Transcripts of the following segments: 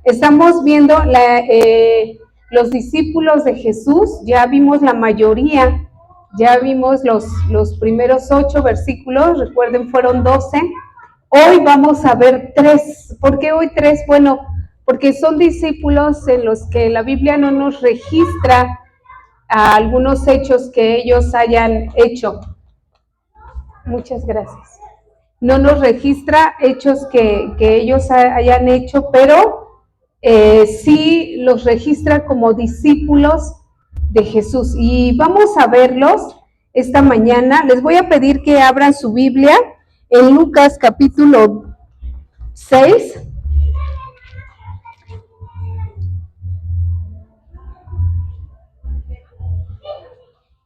Estamos viendo los discípulos de Jesús, ya vimos la mayoría, ya vimos los primeros 8 versículos, recuerden fueron 12. Hoy vamos a ver 3. ¿Por qué hoy 3? Bueno, porque son discípulos en los que la Biblia no nos registra algunos hechos que ellos hayan hecho. Muchas gracias. No nos registra hechos que ellos hayan hecho, pero sí los registra como discípulos de Jesús. Y vamos a verlos esta mañana. Les voy a pedir que abran su Biblia en Lucas capítulo 6.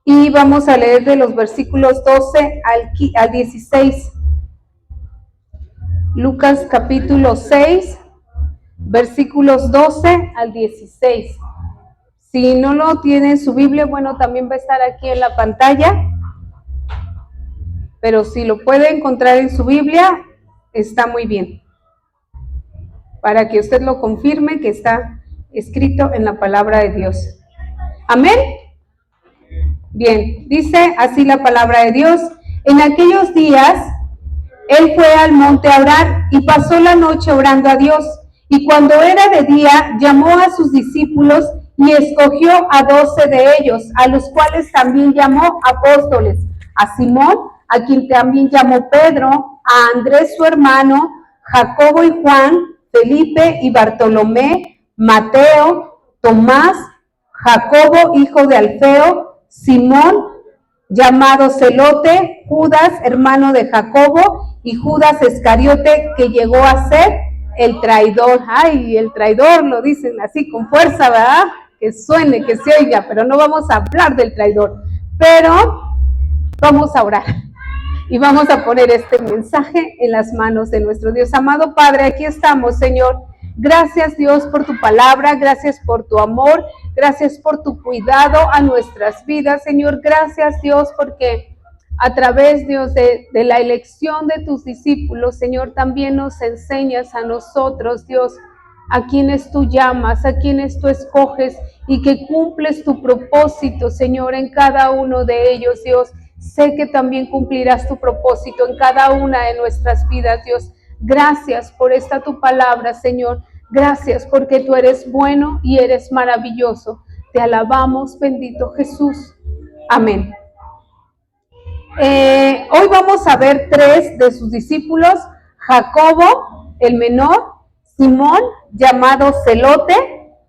Y vamos a leer de los versículos 12 al 16. Lucas capítulo 6, versículos 12 al 16. Si no lo tiene en su Biblia, bueno, también va a estar aquí en la pantalla. Pero si lo puede encontrar en su Biblia, está muy bien. Para que usted lo confirme que está escrito en la palabra de Dios. ¿Amén? Bien, dice así la palabra de Dios. En aquellos días, él fue al monte a orar y pasó la noche orando a Dios. Y cuando era de día, llamó a sus discípulos y escogió a 12 de ellos, a los cuales también llamó apóstoles, a Simón, a quien también llamó Pedro, a Andrés su hermano, Jacobo y Juan, Felipe y Bartolomé, Mateo, Tomás, Jacobo, hijo de Alfeo, Simón, llamado Celote, Judas, hermano de Jacobo, y Judas Iscariote, que llegó a ser el traidor. Ay, el traidor, lo dicen así con fuerza, ¿verdad? Que suene, que se oiga, pero no vamos a hablar del traidor. Pero vamos a orar y vamos a poner este mensaje en las manos de nuestro Dios. Amado Padre, aquí estamos, Señor. Gracias, Dios, por tu palabra, gracias por tu amor, gracias por tu cuidado a nuestras vidas, Señor. Gracias, Dios, porque a través, Dios, de la elección de tus discípulos, Señor, también nos enseñas a nosotros, Dios, a quienes tú llamas, a quienes tú escoges y que cumples tu propósito, Señor, en cada uno de ellos, Dios. Sé que también cumplirás tu propósito en cada una de nuestras vidas, Dios. Gracias por esta tu palabra, Señor. Gracias porque tú eres bueno y eres maravilloso. Te alabamos, bendito Jesús. Amén. Hoy vamos a ver 3 de sus discípulos: Jacobo, el menor, Simón, llamado Celote,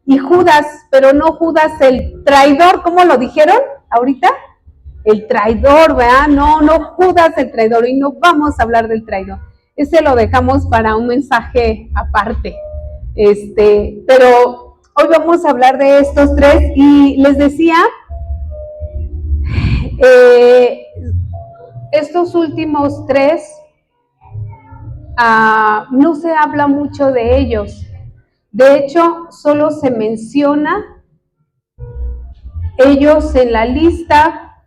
y Judas, pero no Judas el traidor, ¿cómo lo dijeron ahorita? El traidor, ¿verdad? No Judas el traidor, y no vamos a hablar del traidor. Ese lo dejamos para un mensaje aparte. Pero hoy vamos a hablar de estos 3, y les decía, estos últimos 3, no se habla mucho de ellos. De hecho, solo se menciona ellos en la lista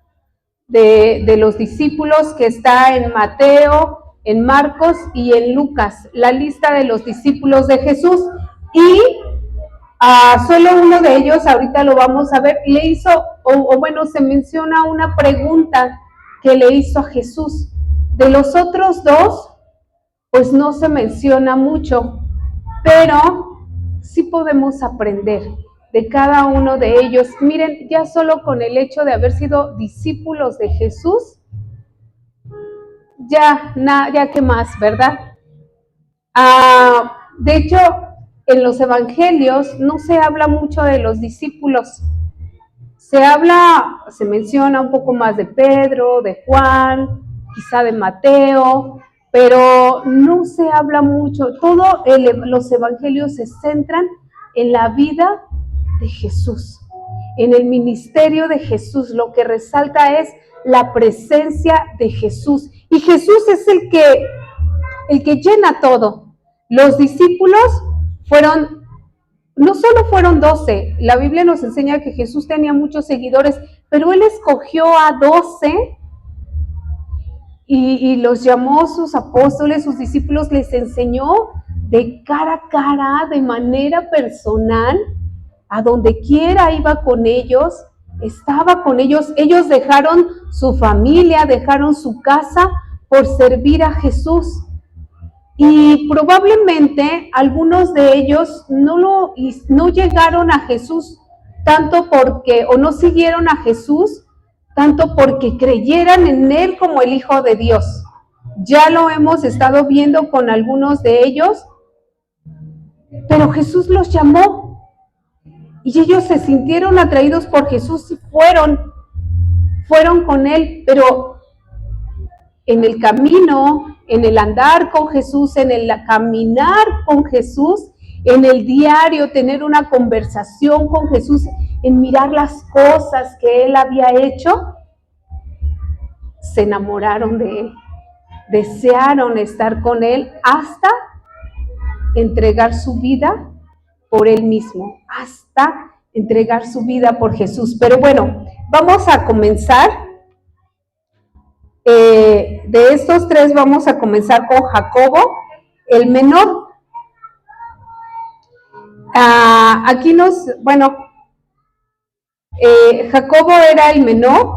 de los discípulos que está en Mateo, en Marcos y en Lucas, la lista de los discípulos de Jesús. Y solo uno de ellos, ahorita lo vamos a ver, le hizo, bueno, se menciona una pregunta que le hizo a Jesús. De los otros 2, pues no se menciona mucho, pero sí podemos aprender de cada uno de ellos. Miren, ya solo con el hecho de haber sido discípulos de Jesús, ya qué más, ¿verdad? De hecho, en los evangelios no se habla mucho de los discípulos. Se menciona un poco más de Pedro, de Juan, quizá de Mateo, pero no se habla mucho. Los evangelios se centran en la vida de Jesús, en el ministerio de Jesús. Lo que resalta es la presencia de Jesús, y Jesús es el que llena todo. Los discípulos no solo fueron 12, la Biblia nos enseña que Jesús tenía muchos seguidores, pero él escogió a 12 y los llamó sus apóstoles, sus discípulos, les enseñó de cara a cara, de manera personal, a donde quiera iba con ellos, estaba con ellos. Ellos dejaron su familia, dejaron su casa por servir a Jesús. Y probablemente algunos de ellos no llegaron a Jesús tanto porque, o no siguieron a Jesús, tanto porque creyeran en Él como el Hijo de Dios. Ya lo hemos estado viendo con algunos de ellos, pero Jesús los llamó y ellos se sintieron atraídos por Jesús y fueron con Él, pero en el camino, en el andar con Jesús, en el caminar con Jesús, en el diario tener una conversación con Jesús, en mirar las cosas que Él había hecho, se enamoraron de Él, desearon estar con Él hasta entregar su vida por Él mismo, hasta entregar su vida por Jesús. Pero bueno, vamos a comenzar. De estos tres vamos a comenzar con Jacobo, el menor. Jacobo era el menor,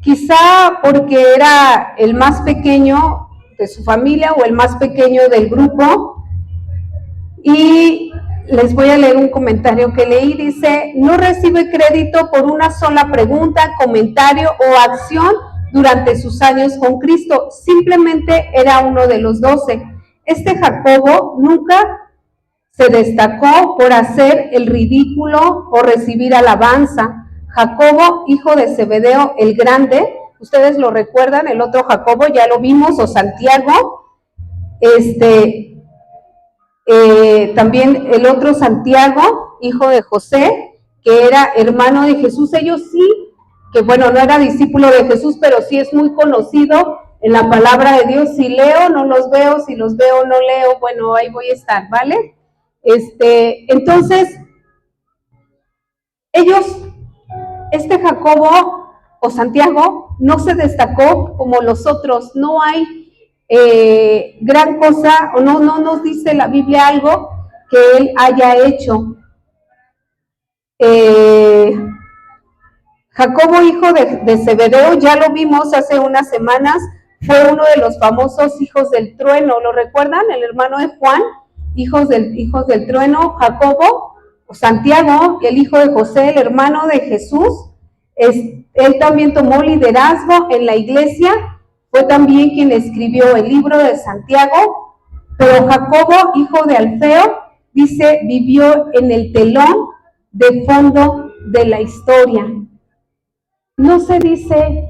quizá porque era el más pequeño de su familia o el más pequeño del grupo. Y les voy a leer un comentario que leí, dice: no recibe crédito por una sola pregunta, comentario o acción durante sus años con Cristo, simplemente era uno de los 12. Este Jacobo nunca se destacó por hacer el ridículo o recibir alabanza. Jacobo, hijo de Zebedeo el Grande, ustedes lo recuerdan, el otro Jacobo ya lo vimos, o Santiago, también el otro Santiago, hijo de José, que era hermano de Jesús. Ellos sí, que bueno, no era discípulo de Jesús, pero sí es muy conocido en la palabra de Dios. Si leo, no los veo; si los veo, no leo. Bueno, ahí voy a estar, ¿vale? Entonces, Jacobo o Santiago no se destacó como los otros. No hay gran cosa, o no nos dice la Biblia algo que él haya hecho. Jacobo, hijo de Zebedeo, ya lo vimos hace unas semanas, fue uno de los famosos hijos del trueno. ¿Lo recuerdan? El hermano de Juan, hijos del trueno. Jacobo, o Santiago, el hijo de José, el hermano de Jesús. Él también tomó liderazgo en la iglesia, fue también quien escribió el libro de Santiago. Pero Jacobo, hijo de Alfeo, dice, vivió en el telón de fondo de la historia. No se dice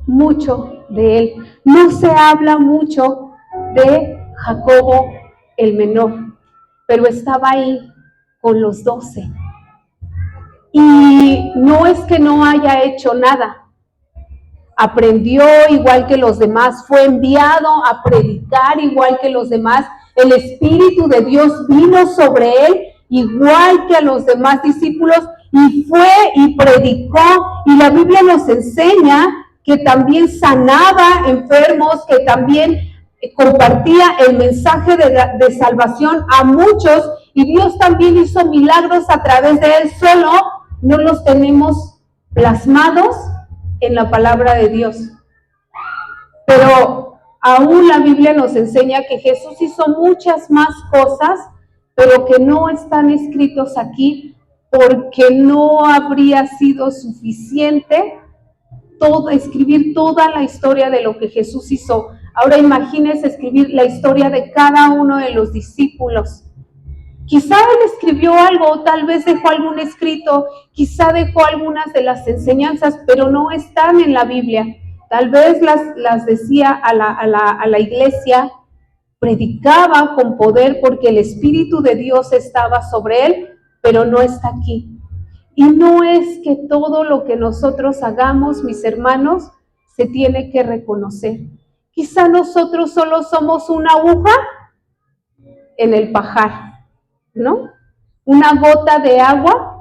mucho de él, no se habla mucho de Jacobo el menor, pero estaba ahí con los 12. Y no es que no haya hecho nada, aprendió igual que los demás, fue enviado a predicar igual que los demás. El Espíritu de Dios vino sobre él igual que a los demás discípulos, y fue y predicó. Y la Biblia nos enseña que también sanaba enfermos, que también compartía el mensaje de salvación a muchos, y Dios también hizo milagros a través de él. Solo no los tenemos plasmados en la palabra de Dios. Pero aún la Biblia nos enseña que Jesús hizo muchas más cosas, pero que no están escritos aquí, porque no habría sido suficiente escribir toda la historia de lo que Jesús hizo. Ahora imagínense escribir la historia de cada uno de los discípulos. Quizá él escribió algo, tal vez dejó algún escrito, quizá dejó algunas de las enseñanzas, pero no están en la Biblia. Tal vez las decía a la iglesia, predicaba con poder porque el Espíritu de Dios estaba sobre él, pero no está aquí. Y no es que todo lo que nosotros hagamos, mis hermanos, se tiene que reconocer. Quizá nosotros solo somos una aguja en el pajar, ¿no? Una gota de agua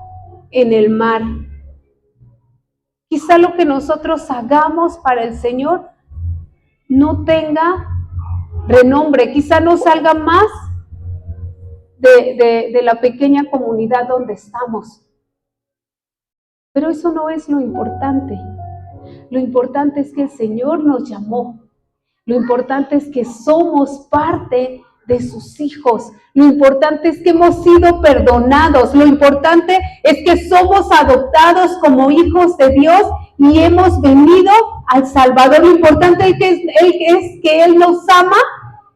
en el mar. Quizá lo que nosotros hagamos para el Señor no tenga renombre, quizá no salga más de la pequeña comunidad donde estamos. Pero eso no es lo importante. Lo importante es que el Señor nos llamó. Lo importante es que somos parte de sus hijos. Lo importante es que hemos sido perdonados. Lo importante es que somos adoptados como hijos de Dios y hemos venido al Salvador. Lo importante es que Él nos ama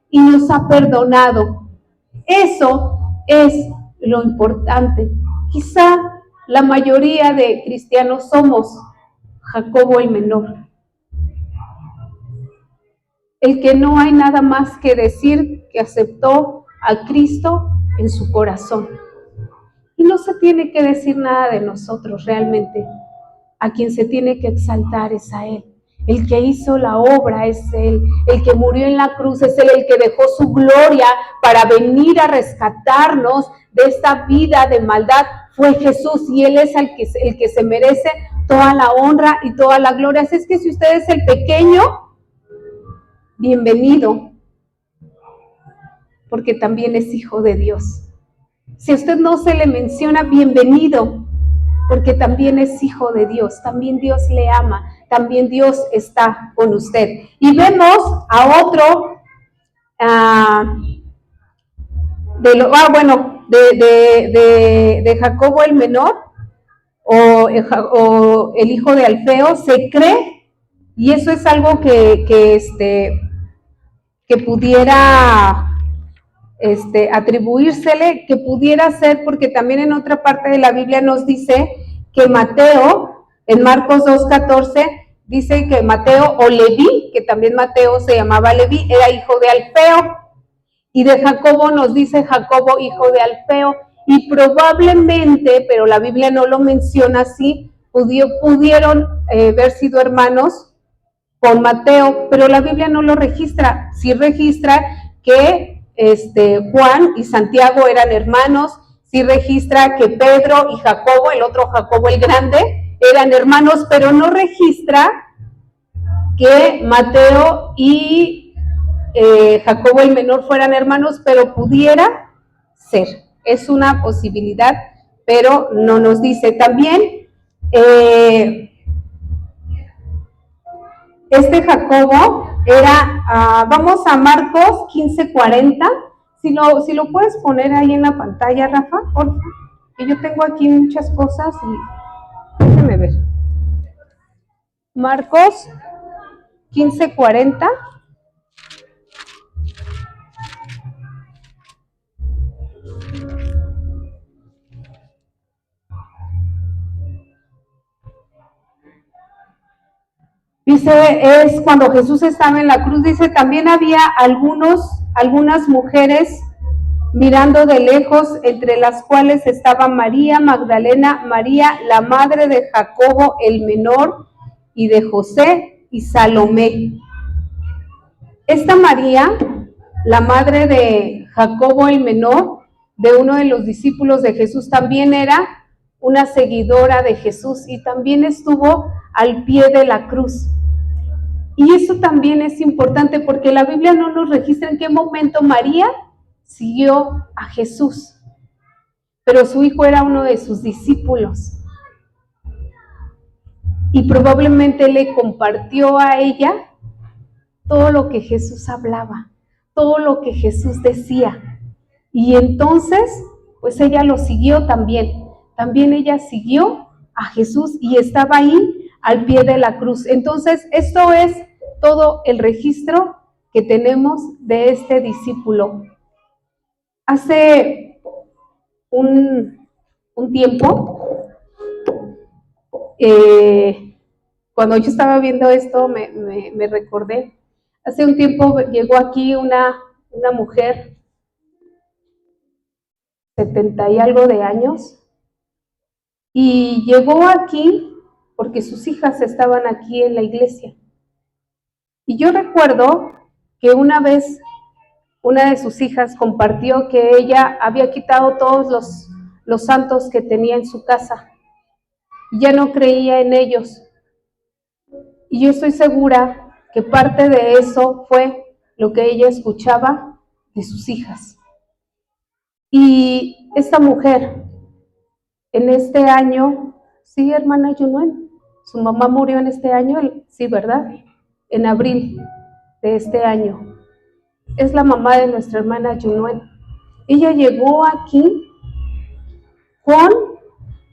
y nos ha perdonado. Eso es lo importante. Quizá la mayoría de cristianos somos Jacobo el menor, el que no hay nada más que decir que aceptó a Cristo en su corazón. Y no se tiene que decir nada de nosotros realmente. A quien se tiene que exaltar es a Él. El que hizo la obra es Él. El que murió en la cruz es Él. El que dejó su gloria para venir a rescatarnos de esta vida de maldad fue Jesús. Y Él es el que se merece toda la honra y toda la gloria. Así es que si usted es el pequeño, bienvenido, porque también es hijo de Dios. Si a usted no se le menciona, bienvenido, porque también es hijo de Dios, también Dios le ama, también Dios está con usted. Y vemos a otro, de Jacobo el menor, o el hijo de Alfeo, se cree, y eso es algo que pudiera atribuírsele, que pudiera ser, porque también en otra parte de la Biblia nos dice que Mateo, en Marcos 2:14, dice que Mateo o Leví, que también Mateo se llamaba Leví, era hijo de Alfeo, y de Jacobo nos dice Jacobo, hijo de Alfeo, y probablemente, pero la Biblia no lo menciona así, pudieron haber sido hermanos con Mateo, pero la Biblia no lo registra. Sí registra que Juan y Santiago eran hermanos, sí registra que Pedro y Jacobo, el otro Jacobo el grande, eran hermanos, pero no registra que Mateo y Jacobo el menor fueran hermanos, pero pudiera ser. Es una posibilidad, pero no nos dice. También Jacobo era, vamos a Marcos 15:40, si lo puedes poner ahí en la pantalla, Rafa, por favor, que yo tengo aquí muchas cosas y déjame ver. Marcos 15:40. Dice, es cuando Jesús estaba en la cruz, dice, también había algunas mujeres mirando de lejos, entre las cuales estaba María Magdalena, María, la madre de Jacobo el menor, y de José y Salomé. Esta María, la madre de Jacobo el menor, de uno de los discípulos de Jesús, también era una seguidora de Jesús y también estuvo al pie de la cruz. Y eso también es importante porque la Biblia no nos registra en qué momento María siguió a Jesús, pero su hijo era uno de sus discípulos y probablemente le compartió a ella todo lo que Jesús hablaba, todo lo que Jesús decía, y entonces pues ella lo siguió también ella siguió a Jesús y estaba ahí al pie de la cruz. Entonces esto es todo el registro que tenemos de este discípulo. Hace un tiempo, cuando yo estaba viendo esto, me recordé. Hace un tiempo llegó aquí una mujer, 70 y algo de años, y llegó aquí porque sus hijas estaban aquí en la iglesia. Y yo recuerdo que una vez una de sus hijas compartió que ella había quitado todos los santos que tenía en su casa y ya no creía en ellos. Y yo estoy segura que parte de eso fue lo que ella escuchaba de sus hijas. Y esta mujer, en este año, sí, hermana Yunuen, su mamá murió en este año, sí, ¿verdad? En abril de este año. Es la mamá de nuestra hermana Yunuen. Ella llegó aquí con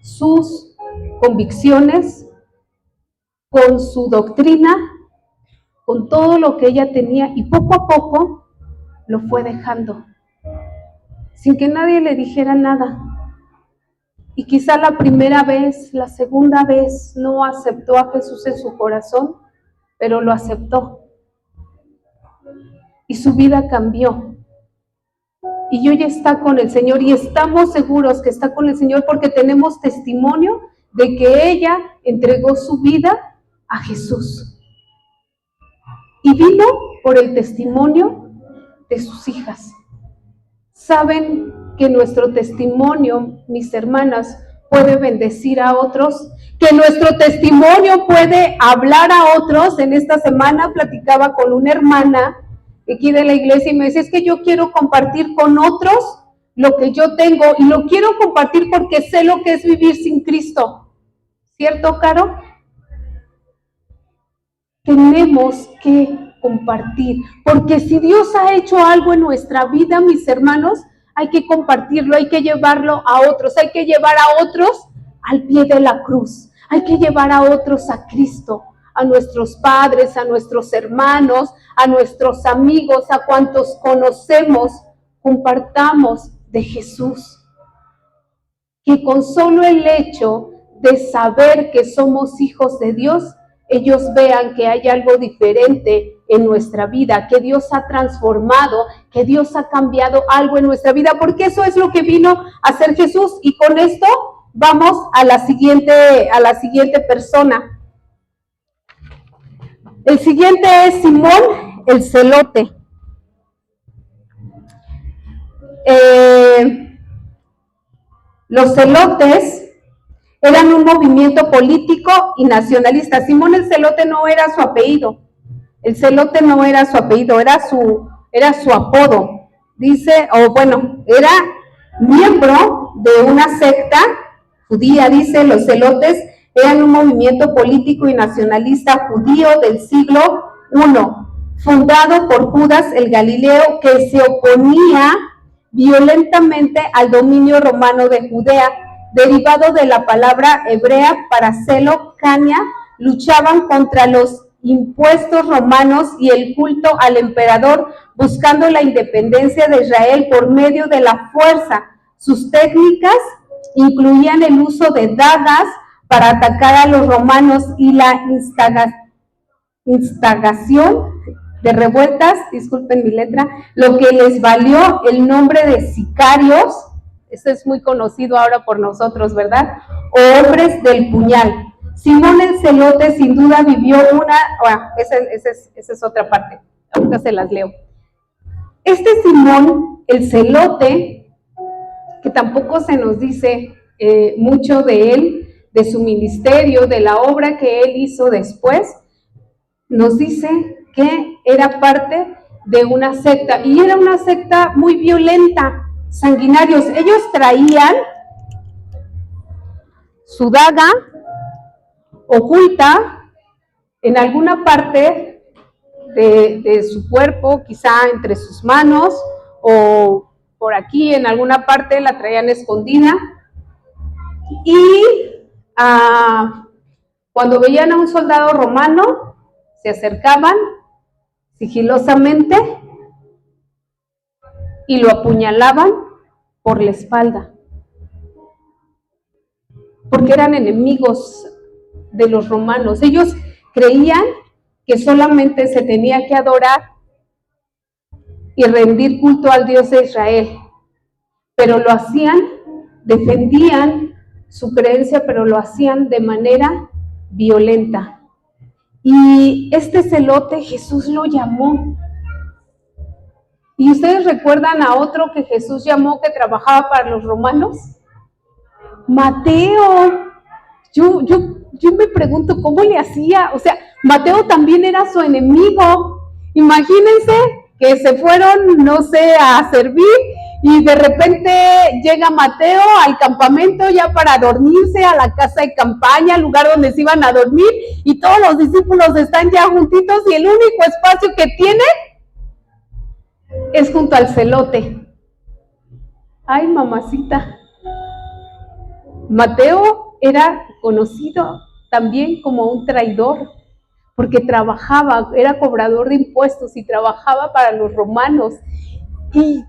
sus convicciones, con su doctrina, con todo lo que ella tenía, y poco a poco lo fue dejando, sin que nadie le dijera nada. Y quizá la primera vez, la segunda vez, no aceptó a Jesús en su corazón, pero lo aceptó. Y su vida cambió. Y hoy está con el Señor, y estamos seguros que está con el Señor porque tenemos testimonio de que ella entregó su vida a Jesús. Y vino por el testimonio de sus hijas. Saben que nuestro testimonio, mis hermanas, puede bendecir a otros, que nuestro testimonio puede hablar a otros. En esta semana platicaba con una hermana aquí de la iglesia y me decía, es que yo quiero compartir con otros lo que yo tengo, y lo quiero compartir porque sé lo que es vivir sin Cristo. ¿Cierto, Caro? Tenemos que compartir, porque si Dios ha hecho algo en nuestra vida, mis hermanos, hay que compartirlo, hay que llevarlo a otros, hay que llevar a otros al pie de la cruz, hay que llevar a otros a Cristo, a nuestros padres, a nuestros hermanos, a nuestros amigos, a cuantos conocemos. Compartamos de Jesús. Que con solo el hecho de saber que somos hijos de Dios, ellos vean que hay algo diferente en nuestra vida, que Dios ha transformado, que Dios ha cambiado algo en nuestra vida, porque eso es lo que vino a hacer Jesús. Y con esto vamos a la siguiente persona. El siguiente es Simón el Celote. Los celotes eran un movimiento político y nacionalista. Simón el Celote no era su apellido. El Celote no era su apellido, era su apodo. Dice, era miembro de una secta judía. Dice, los celotes eran un movimiento político y nacionalista judío del siglo I, fundado por Judas el Galileo, que se oponía violentamente al dominio romano de Judea, derivado de la palabra hebrea para celo, caña. Luchaban contra los impuestos romanos y el culto al emperador, buscando la independencia de Israel por medio de la fuerza. Sus técnicas incluían el uso de dagas para atacar a los romanos y la instagación de revueltas, disculpen mi letra, lo que les valió el nombre de sicarios. Eso es muy conocido ahora por nosotros, ¿verdad? O hombres del puñal. Simón el Celote sin duda vivió esa es otra parte, ahorita se las leo. Este Simón el Celote, que tampoco se nos dice mucho de él, de su ministerio, de la obra que él hizo después, nos dice que era parte de una secta, y era una secta muy violenta, sanguinarios. Ellos traían su daga oculta en alguna parte de su cuerpo, quizá entre sus manos, o por aquí en alguna parte la traían escondida, y cuando veían a un soldado romano, se acercaban sigilosamente y lo apuñalaban por la espalda, porque eran enemigos de los romanos. Ellos creían que solamente se tenía que adorar y rendir culto al Dios de Israel, pero lo hacían, defendían su creencia, pero lo hacían de manera violenta. Y este celote Jesús lo llamó. ¿Y ustedes recuerdan a otro que Jesús llamó que trabajaba para los romanos? Mateo. Yo me pregunto cómo le hacía. O sea, Mateo también era su enemigo. Imagínense que se fueron, no sé, a servir, y de repente llega Mateo al campamento ya para dormirse, a la casa de campaña, al lugar donde se iban a dormir, y todos los discípulos están ya juntitos y el único espacio que tiene es junto al celote. Ay, mamacita. Mateo era conocido también como un traidor, porque trabajaba, era cobrador de impuestos y trabajaba para los romanos. Y,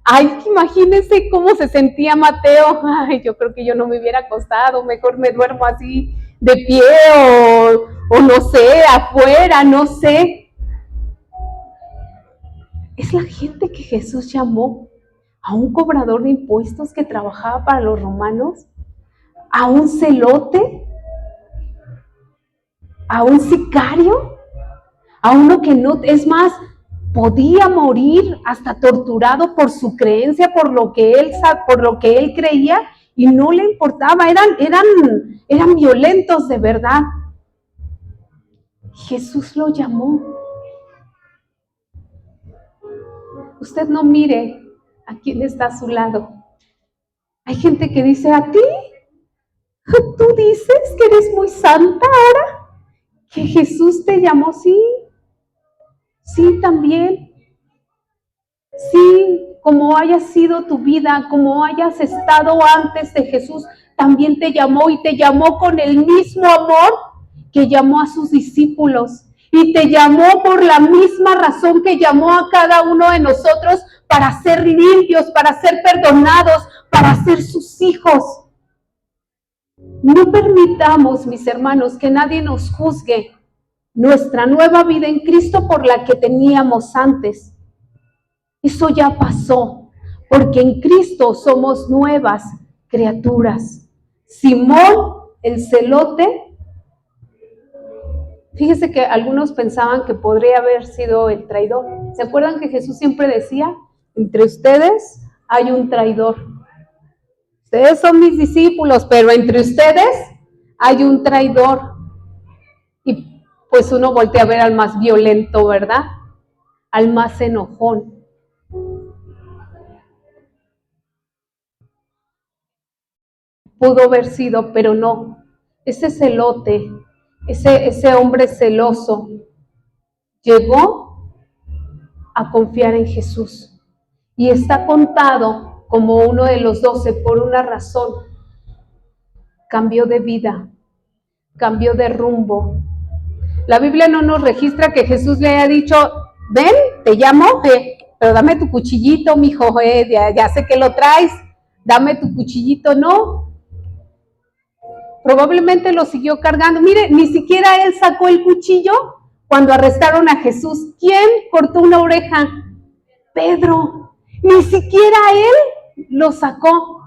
ay, imagínense cómo se sentía Mateo. Ay, yo creo que yo no me hubiera acostado, mejor me duermo así de pie o no sé, afuera, no sé. Es la gente que Jesús llamó, a un cobrador de impuestos que trabajaba para los romanos, a un celote, a un sicario, a uno que no, es más, podía morir hasta torturado por su creencia, por lo que él creía, y no le importaba, eran violentos de verdad. Jesús lo llamó. Usted no mire a quién está a su lado. Hay gente que dice, ¿a ti? ¿Tú dices que eres muy santa ahora? ¿Que Jesús te llamó? Sí, sí, también. Sí, como haya sido tu vida, como hayas estado antes de Jesús, también te llamó, y te llamó con el mismo amor que llamó a sus discípulos, y te llamó por la misma razón que llamó a cada uno de nosotros, para ser limpios, para ser perdonados, para ser sus hijos. No permitamos, mis hermanos, que nadie nos juzgue nuestra nueva vida en Cristo por la que teníamos antes. Eso ya pasó, porque en Cristo somos nuevas criaturas. Simón, el celote, fíjese que algunos pensaban que podría haber sido el traidor. ¿Se acuerdan que Jesús siempre decía, entre ustedes hay un traidor? Ustedes son mis discípulos, pero entre ustedes hay un traidor. Y pues uno voltea a ver al más violento, ¿verdad? Al más enojón. Pudo haber sido, pero no. Ese celote, ese hombre celoso, llegó a confiar en Jesús. Y está contado como uno de los 12 por una razón. Cambió de vida, cambió de rumbo. La Biblia no nos registra que Jesús le haya dicho, ven, te llamo, pero dame tu cuchillito, mijo, ya sé que lo traes, dame tu cuchillito. No, probablemente lo siguió cargando. Mire, ni siquiera él sacó el cuchillo cuando arrestaron a Jesús. ¿Quién cortó una oreja? Pedro. Ni siquiera él lo sacó.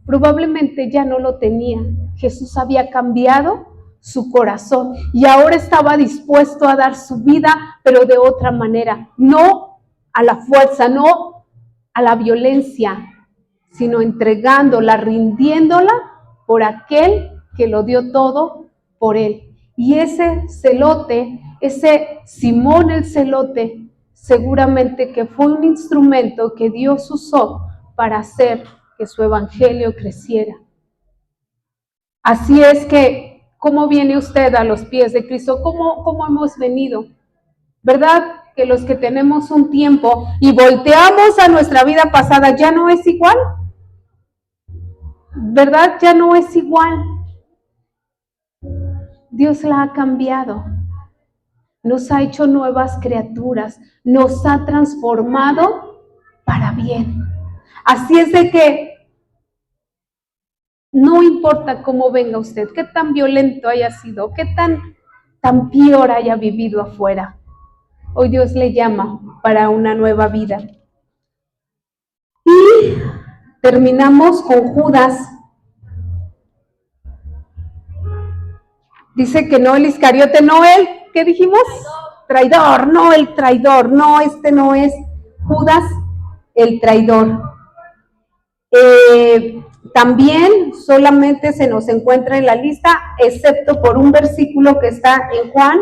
Probablemente ya no lo tenía. Jesús había cambiado su corazón y ahora estaba dispuesto a dar su vida, pero de otra manera, no a la fuerza, no a la violencia, sino entregándola, rindiéndola por aquel que lo dio todo por él. Y ese celote, ese Simón el celote, seguramente que fue un instrumento que Dios usó para hacer que su evangelio creciera. Así es que, ¿cómo viene usted a los pies de Cristo? ¿Cómo hemos venido? ¿Verdad? Que los que tenemos un tiempo y volteamos a nuestra vida pasada, ¿ya no es igual? ¿Verdad? Ya no es igual. Dios la ha cambiado. Nos ha hecho nuevas criaturas. Nos ha transformado para bien. Así es de que no importa cómo venga usted, qué tan violento haya sido, qué tan peor haya vivido afuera. Hoy Dios le llama para una nueva vida. Y terminamos con Judas. Dice que no el Iscariote, no él, ¿qué dijimos? Traidor, no el traidor, no, este no es Judas el traidor. También solamente se nos encuentra en la lista, excepto por un versículo que está en Juan,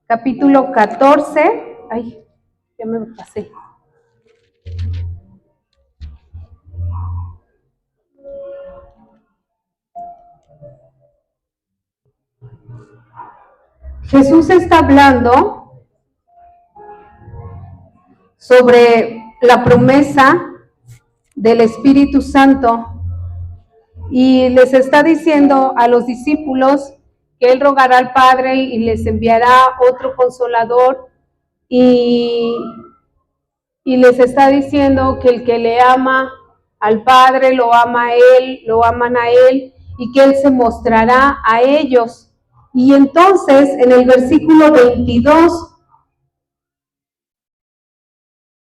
capítulo 14. Ay, ya me pasé. Jesús está hablando sobre la promesa del Espíritu Santo y les está diciendo a los discípulos que Él rogará al Padre y les enviará otro consolador y les está diciendo que el que le ama al Padre lo ama a Él, lo aman a Él y que Él se mostrará a ellos. Y entonces en el versículo 22,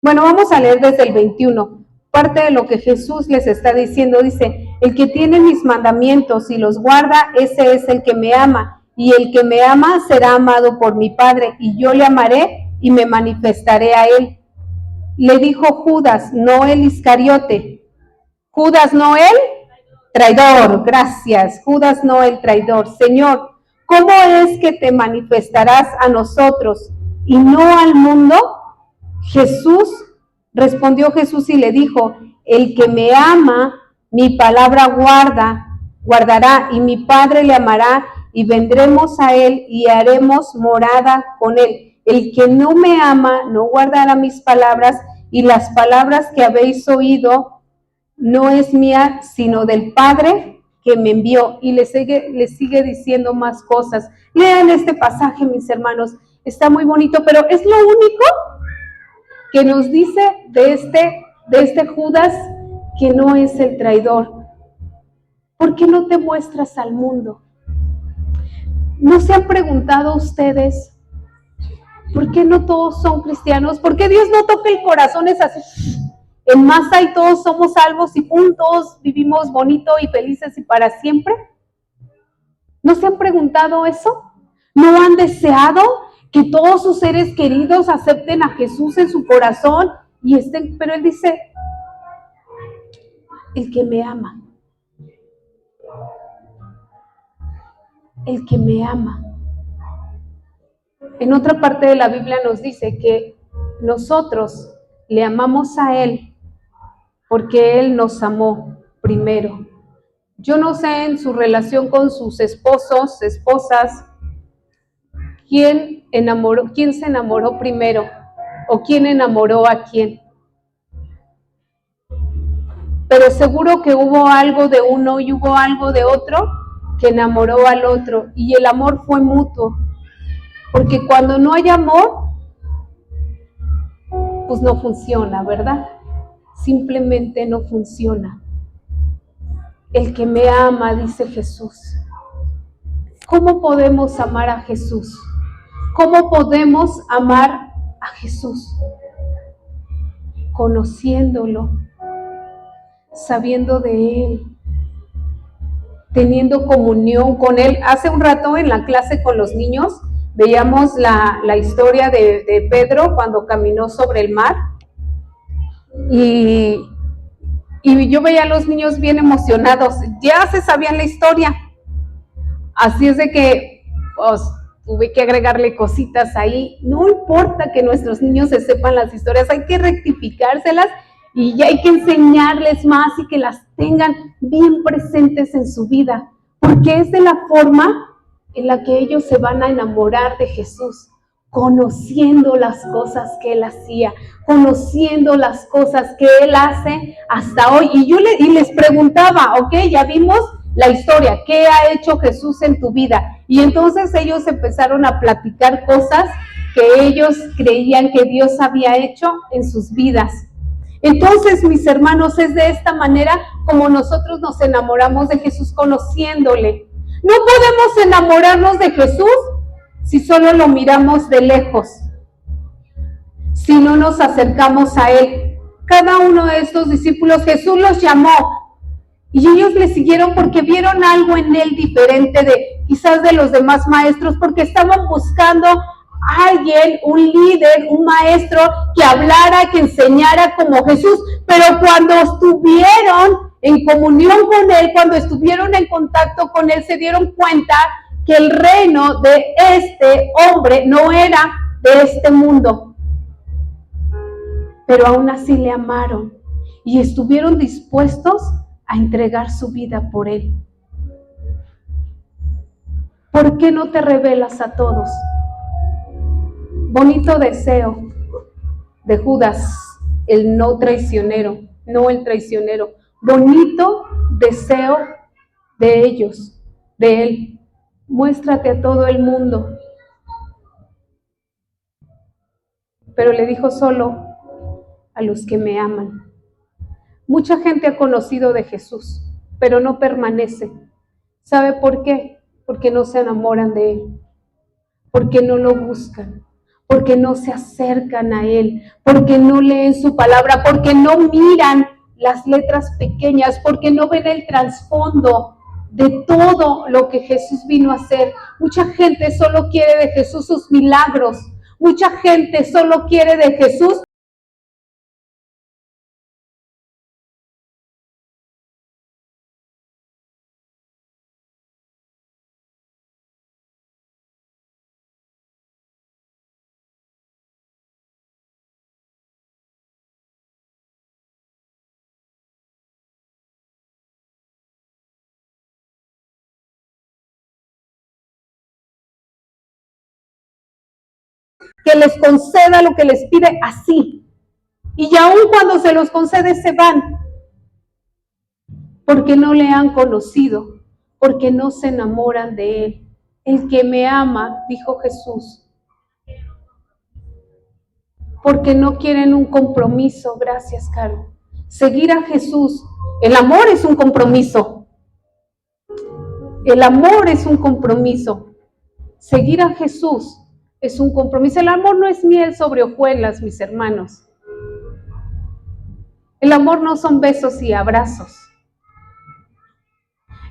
bueno, vamos a leer desde el 21, parte de lo que Jesús les está diciendo, dice, el que tiene mis mandamientos y los guarda, ese es el que me ama, y el que me ama será amado por mi Padre, y yo le amaré y me manifestaré a él. Le dijo Judas, no el Iscariote. Judas no el traidor, gracias. Judas no el traidor. Señor, ¿cómo es que te manifestarás a nosotros y no al mundo? Respondió Jesús y le dijo, el que me ama, mi palabra guardará, y mi Padre le amará, y vendremos a él y haremos morada con él. El que no me ama no guardará mis palabras, y las palabras que habéis oído no es mía, sino del Padre que me envió. Y le sigue diciendo más cosas. Lean este pasaje, mis hermanos, está muy bonito, pero es lo único que nos dice de este Judas que no es el traidor. ¿Por qué no te muestras al mundo? ¿No se han preguntado ustedes por qué no todos son cristianos? ¿Por qué Dios no toca el corazón? Es así, en masa y todos somos salvos y todos vivimos bonito y felices y para siempre. ¿No se han preguntado eso? ¿No han deseado que todos sus seres queridos acepten a Jesús en su corazón y estén? Pero Él dice, el que me ama, el que me ama. En otra parte de la Biblia nos dice que nosotros le amamos a Él porque Él nos amó primero. Yo no sé en su relación con sus esposos, esposas, quién se enamoró primero o quién enamoró a quién. Pero seguro que hubo algo de uno y hubo algo de otro que enamoró al otro, y el amor fue mutuo, porque cuando no hay amor, pues no funciona, ¿verdad? Simplemente no funciona. El que me ama, dice Jesús. ¿Cómo podemos amar a Jesús? ¿Cómo podemos amar a Jesús? Conociéndolo, sabiendo de Él, teniendo comunión con Él. Hace un rato en la clase con los niños veíamos la historia de Pedro cuando caminó sobre el mar y yo veía a los niños bien emocionados, ya se sabían la historia, así es de que pues, tuve que agregarle cositas ahí. No importa que nuestros niños se sepan las historias, hay que rectificárselas y ya hay que enseñarles más y que las tengan bien presentes en su vida, porque es de la forma en la que ellos se van a enamorar de Jesús, conociendo las cosas que Él hacía, conociendo las cosas que Él hace hasta hoy. Y les preguntaba, ok, ya vimos la historia, ¿qué ha hecho Jesús en tu vida? Y entonces ellos empezaron a platicar cosas que ellos creían que Dios había hecho en sus vidas. Entonces, mis hermanos, es de esta manera como nosotros nos enamoramos de Jesús, conociéndole. No podemos enamorarnos de Jesús si solo lo miramos de lejos, si no nos acercamos a Él. Cada uno de estos discípulos, Jesús los llamó y ellos le siguieron porque vieron algo en Él diferente quizás de los demás maestros, porque estaban buscando a alguien, un líder, un maestro que hablara, que enseñara como Jesús. Pero cuando estuvieron en comunión con Él, cuando estuvieron en contacto con Él, se dieron cuenta que el reino de este hombre no era de este mundo. Pero aún así le amaron y estuvieron dispuestos a entregar su vida por Él. ¿Por qué no te revelas a todos? Bonito deseo de Judas, el no traicionero, no el traicionero. Bonito deseo de ellos, de él. Muéstrate a todo el mundo. Pero le dijo solo a los que me aman. Mucha gente ha conocido de Jesús, pero no permanece. ¿Sabe por qué? Porque no se enamoran de él, porque no lo buscan, porque no se acercan a él, porque no leen su palabra, porque no miran las letras pequeñas, porque no ven el trasfondo de todo lo que Jesús vino a hacer. Mucha gente solo quiere de Jesús sus milagros, mucha gente solo quiere de Jesús que les conceda lo que les pide así. Y aún cuando se los concede se van, porque no le han conocido, porque no se enamoran de él. El que me ama, dijo Jesús, porque no quieren un compromiso. Gracias, Caro. Seguir a Jesús. El amor es un compromiso. El amor es un compromiso. Seguir a Jesús es un compromiso. El amor no es miel sobre hojuelas, mis hermanos. El amor no son besos y abrazos.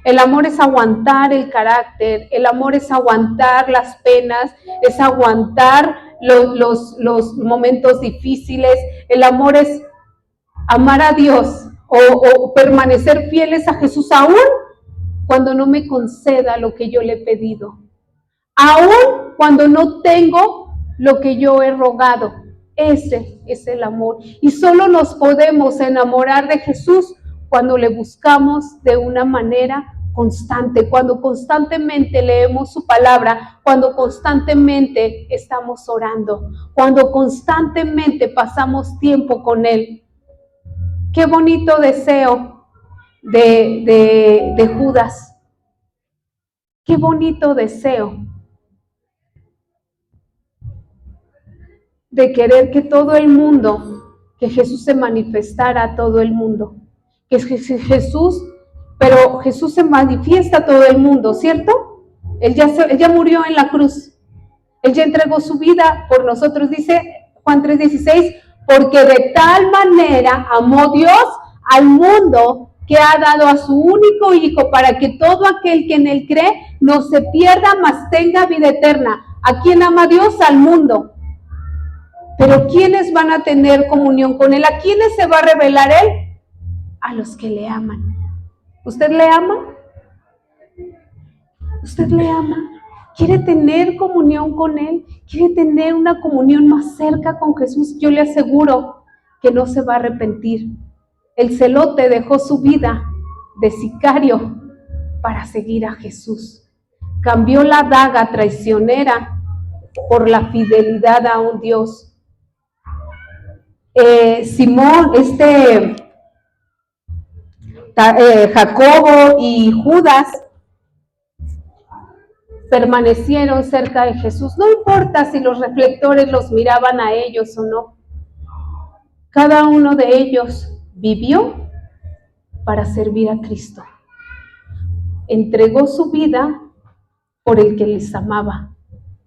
El amor es aguantar el carácter, el amor es aguantar las penas, es aguantar los momentos difíciles. El amor es amar a Dios o permanecer fieles a Jesús aún cuando no me conceda lo que yo le he pedido, aún cuando no tengo lo que yo he rogado. Ese es el amor. Y solo nos podemos enamorar de Jesús cuando le buscamos de una manera constante, cuando constantemente leemos su palabra, cuando constantemente estamos orando, cuando constantemente pasamos tiempo con él. Qué bonito deseo de Judas. Qué bonito deseo de querer que todo el mundo, que Jesús se manifestara a todo el mundo, que Jesús, pero Jesús se manifiesta a todo el mundo, ¿cierto? Él ya murió en la cruz, Él ya entregó su vida por nosotros, dice Juan 3:16, porque de tal manera amó Dios al mundo que ha dado a su único Hijo para que todo aquel que en Él cree no se pierda, mas tenga vida eterna. ¿A quién ama Dios? Al mundo. Pero ¿quiénes van a tener comunión con Él? ¿A quiénes se va a revelar Él? A los que le aman. ¿Usted le ama? ¿Usted le ama? ¿Quiere tener comunión con Él? ¿Quiere tener una comunión más cerca con Jesús? Yo le aseguro que no se va a arrepentir. El celote dejó su vida de sicario para seguir a Jesús. Cambió la daga traicionera por la fidelidad a un Dios. Simón, Jacobo y Judas permanecieron cerca de Jesús. No importa si los reflectores los miraban a ellos o no. Cada uno de ellos vivió para servir a Cristo. Entregó su vida por el que les amaba,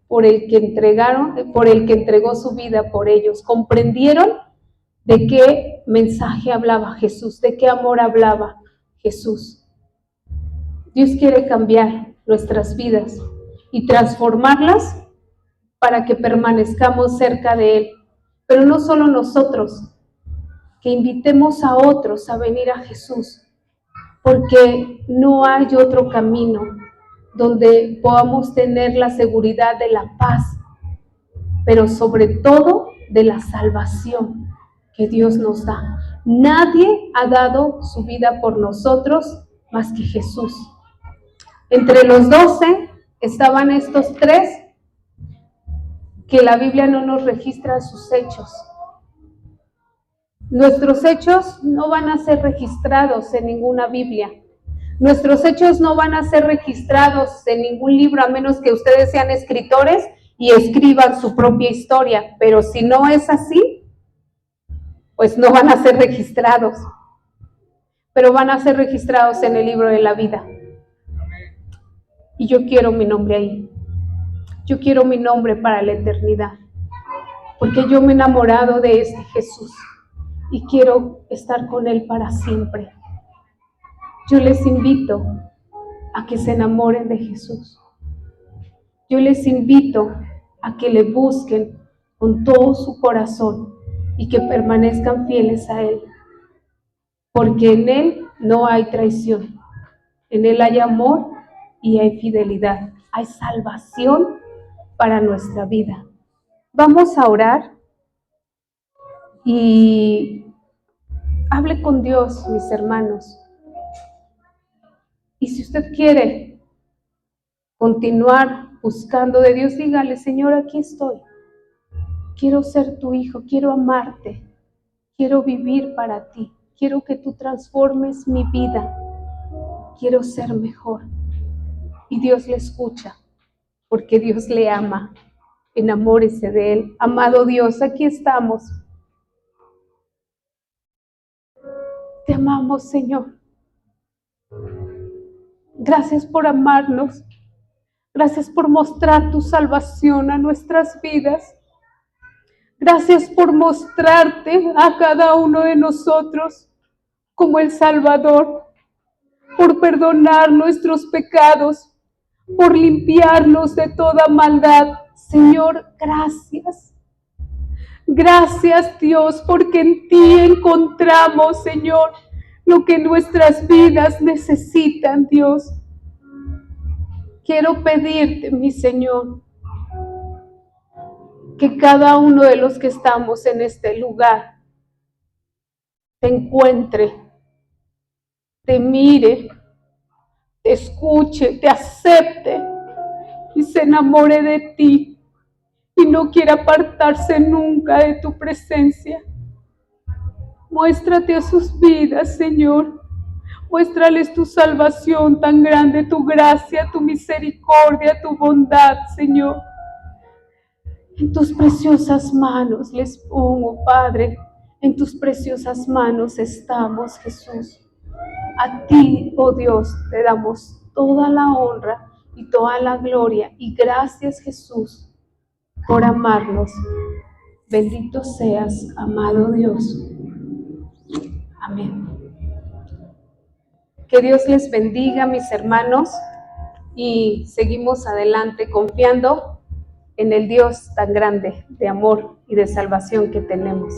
por el que entregó su vida por ellos. Comprendieron de qué mensaje hablaba Jesús, de qué amor hablaba Jesús. Dios quiere cambiar nuestras vidas y transformarlas para que permanezcamos cerca de Él. Pero no solo nosotros, que invitemos a otros a venir a Jesús, porque no hay otro camino donde podamos tener la seguridad de la paz, pero sobre todo de la salvación que Dios nos da. Nadie ha dado su vida por nosotros más que Jesús. Entre los 12 estaban estos tres que la Biblia no nos registra sus hechos. Nuestros hechos no van a ser registrados en ninguna Biblia. Nuestros hechos no van a ser registrados en ningún libro, a menos que ustedes sean escritores y escriban su propia historia. Pero si no es así, pues no van a ser registrados. Pero van a ser registrados en el libro de la vida. Y yo quiero mi nombre ahí. Yo quiero mi nombre para la eternidad. Porque yo me he enamorado de este Jesús y quiero estar con Él para siempre. Yo les invito a que se enamoren de Jesús. Yo les invito a que le busquen con todo su corazón y que permanezcan fieles a Él. Porque en Él no hay traición. En Él hay amor y hay fidelidad. Hay salvación para nuestra vida. Vamos a orar y hable con Dios, mis hermanos. Y si usted quiere continuar buscando de Dios, dígale: Señor, aquí estoy. Quiero ser tu hijo, quiero amarte, quiero vivir para ti, quiero que tú transformes mi vida, quiero ser mejor. Y Dios le escucha, porque Dios le ama. Enamórese de Él. Amado Dios, aquí estamos. Te amamos, Señor. Gracias por amarnos. Gracias por mostrar tu salvación a nuestras vidas. Gracias por mostrarte a cada uno de nosotros como el Salvador, por perdonar nuestros pecados, por limpiarnos de toda maldad. Señor, gracias. Gracias, Dios, porque en ti encontramos, Señor, lo que nuestras vidas necesitan, Dios. Quiero pedirte, mi Señor, que cada uno de los que estamos en este lugar te encuentre, te mire, te escuche, te acepte y se enamore de ti y no quiera apartarse nunca de tu presencia. Muéstrate a sus vidas, Señor. Muéstrales tu salvación tan grande, tu gracia, tu misericordia, tu bondad, Señor. En tus preciosas manos les pongo, Padre. En tus preciosas manos estamos, Jesús. A ti, oh Dios, te damos toda la honra y toda la gloria. Y gracias, Jesús, por amarnos. Bendito seas, amado Dios. Amén. Que Dios les bendiga, mis hermanos, y seguimos adelante confiando en el Dios tan grande de amor y de salvación que tenemos.